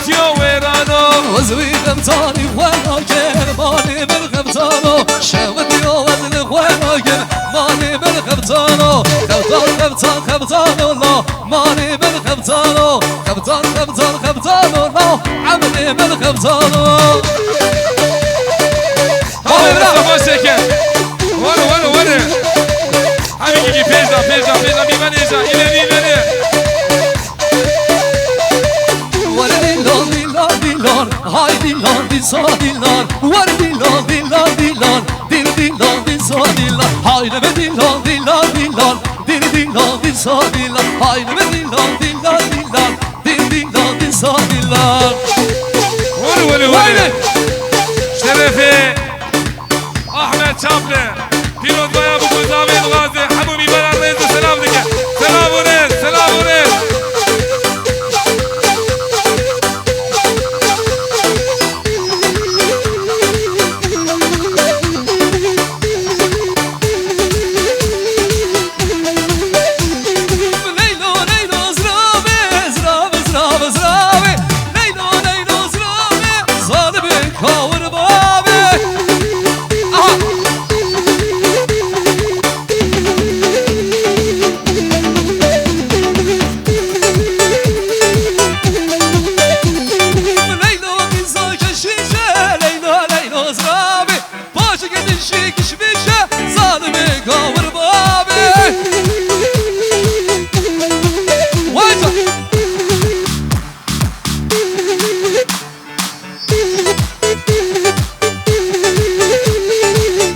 يا ويرانو وزوي غمتاني ولاكن ماني بالغمتانو شاود يا وزن ولاكن ماني بالغمتانو خبطان خبطانو لا ماني بالغمتانو خبطانو لا عملي بالغمتانو هاي مصطفى سكن ورا حبيبي فيزا بيمانيزا إلي Hay dilan di sa dilan var dilan di sa dilan hay ne dilan di sa dilan hay ne dilan di sa dilan ورا شرفي احمد شابله بيرود بايا ابو زابي